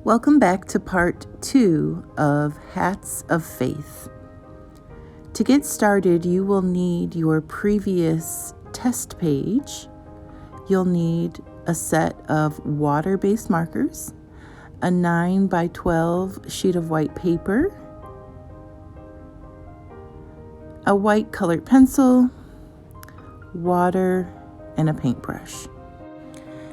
Welcome back to part 2 of Hats of Faith. To get started, you will need your previous test page. You'll need a set of water-based markers, a 9 by 12 sheet of white paper, a white colored pencil, water, and a paintbrush.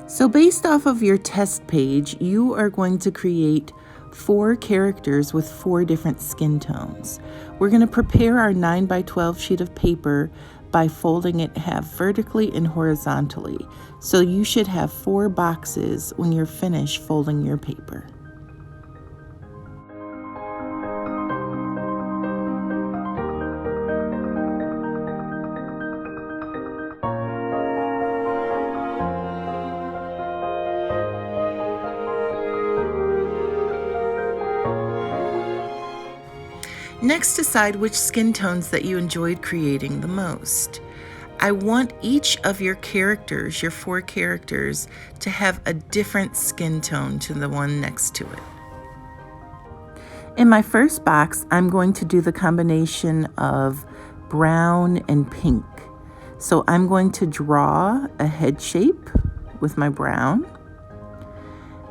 So based off of your test page, you are going to create 4 characters with 4 different skin tones. We're going to prepare our 9 by 12 sheet of paper by folding it half vertically and horizontally. So you should have 4 boxes when you're finished folding your paper. Next, decide which skin tones that you enjoyed creating the most. I want each of your characters, your 4 characters, to have a different skin tone to the one next to it. In my first box, I'm going to do the combination of brown and pink. So I'm going to draw a head shape with my brown,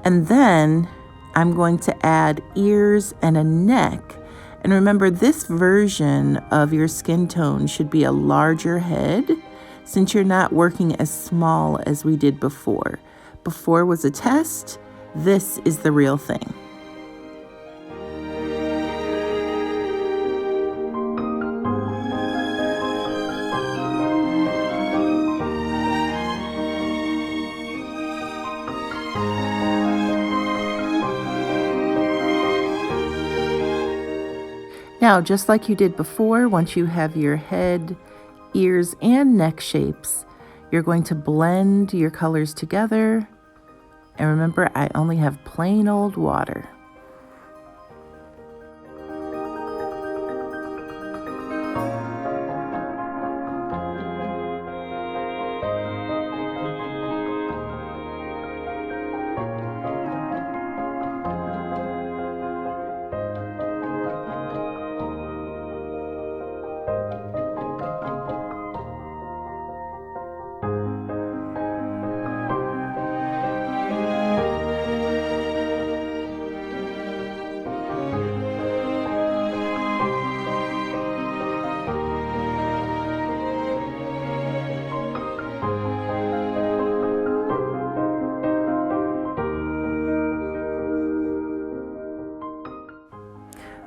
and then I'm going to add ears and a neck. And remember, this version of your skin tone should be a larger head since you're not working as small as we did before. Before was a test, this is the real thing. Now, just like you did before, once you have your head, ears, and neck shapes, you're going to blend your colors together. And remember, I only have plain old water.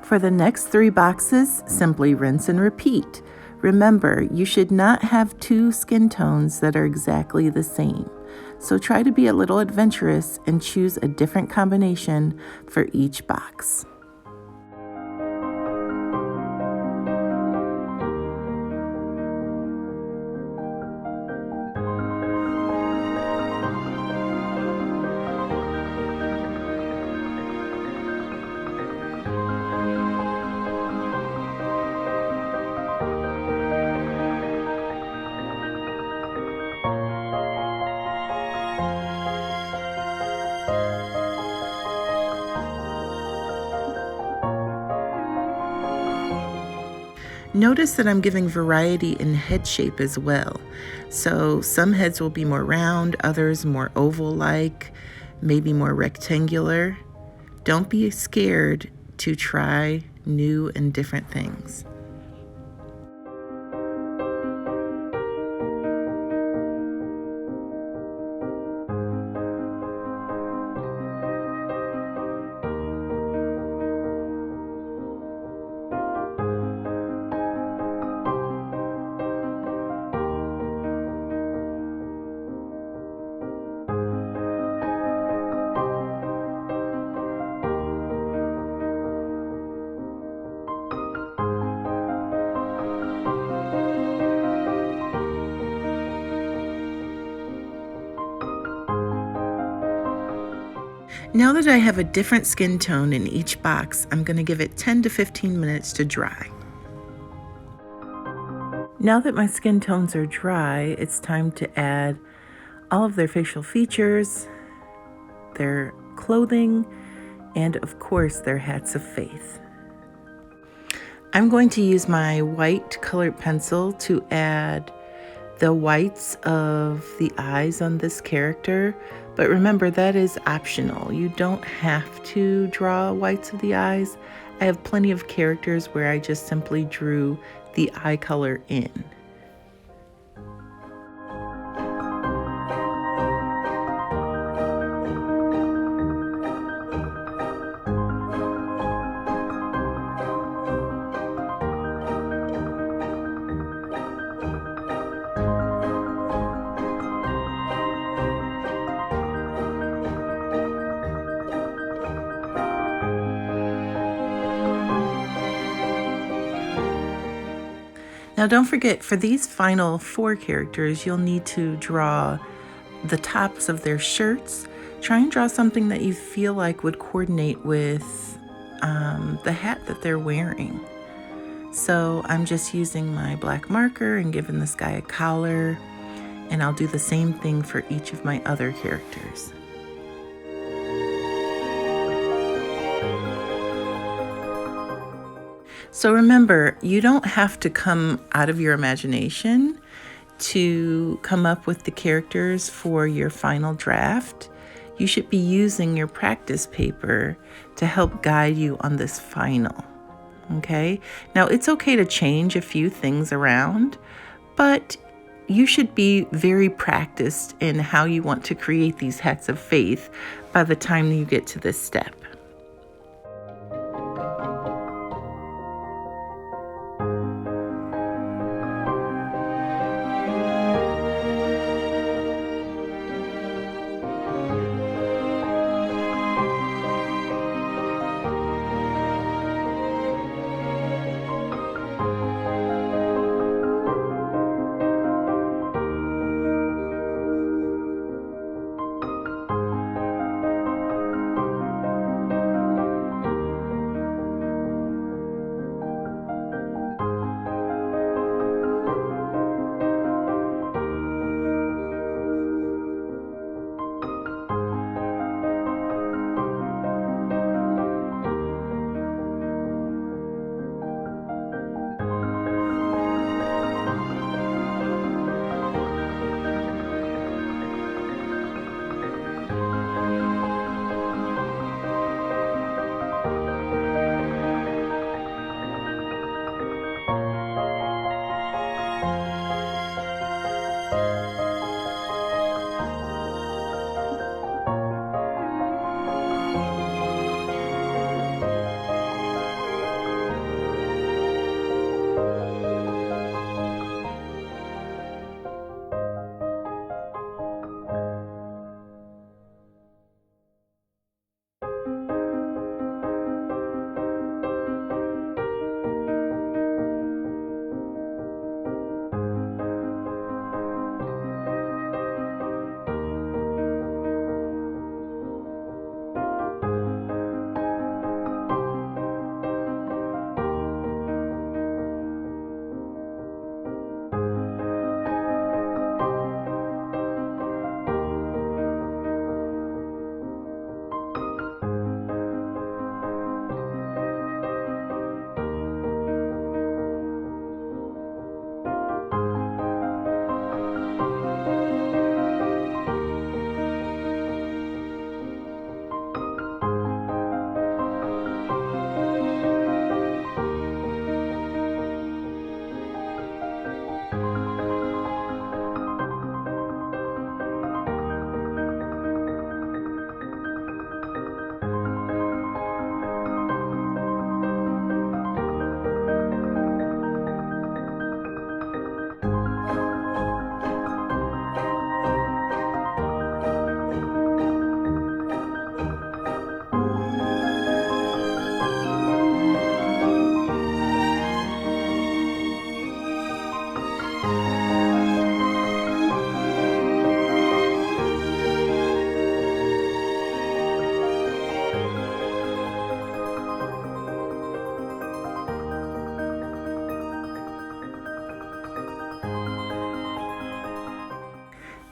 For the next 3 boxes, simply rinse and repeat. Remember, you should not have 2 skin tones that are exactly the same. So try to be a little adventurous and choose a different combination for each box. Notice that I'm giving variety in head shape as well. So some heads will be more round, others more oval-like, maybe more rectangular. Don't be scared to try new and different things. Now that I have a different skin tone in each box, I'm going to give it 10 to 15 minutes to dry. Now that my skin tones are dry, it's time to add all of their facial features, their clothing, and of course their hats of faith. I'm going to use my white colored pencil to add the whites of the eyes on this character, but remember that is optional. You don't have to draw whites of the eyes. I have plenty of characters where I just simply drew the eye color in. Now don't forget, for these final 4 characters, you'll need to draw the tops of their shirts. Try and draw something that you feel like would coordinate with the hat that they're wearing. So I'm just using my black marker and giving this guy a collar, and I'll do the same thing for each of my other characters. So remember, you don't have to come out of your imagination to come up with the characters for your final draft. You should be using your practice paper to help guide you on this final. Okay? Now, it's okay to change a few things around, but you should be very practiced in how you want to create these hats of faith by the time you get to this step.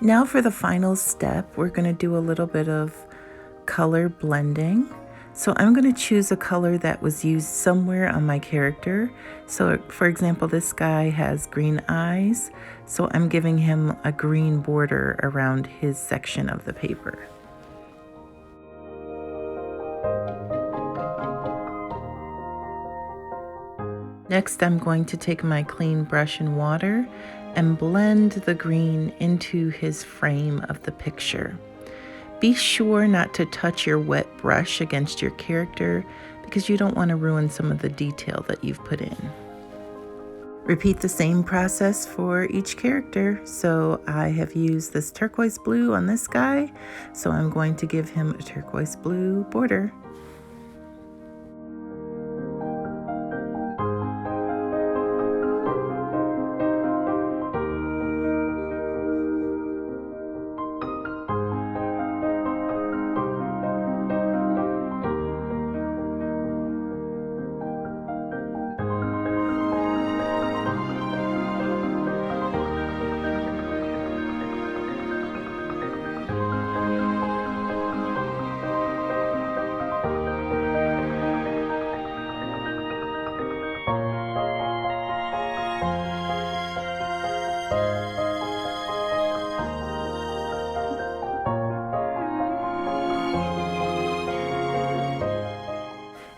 Now for the final step, we're going to do a little bit of color blending. So I'm going to choose a color that was used somewhere on my character. So for example, this guy has green eyes, so I'm giving him a green border around his section of the paper. Next, I'm going to take my clean brush and water and blend the green into his frame of the picture. Be sure not to touch your wet brush against your character because you don't want to ruin some of the detail that you've put in. Repeat the same process for each character. So I have used this turquoise blue on this guy, so I'm going to give him a turquoise blue border.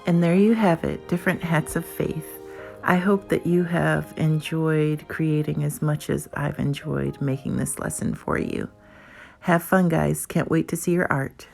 And there you have it, different hats of faith. I hope that you have enjoyed creating as much as I've enjoyed making this lesson for you. Have fun, guys. Can't wait to see your art.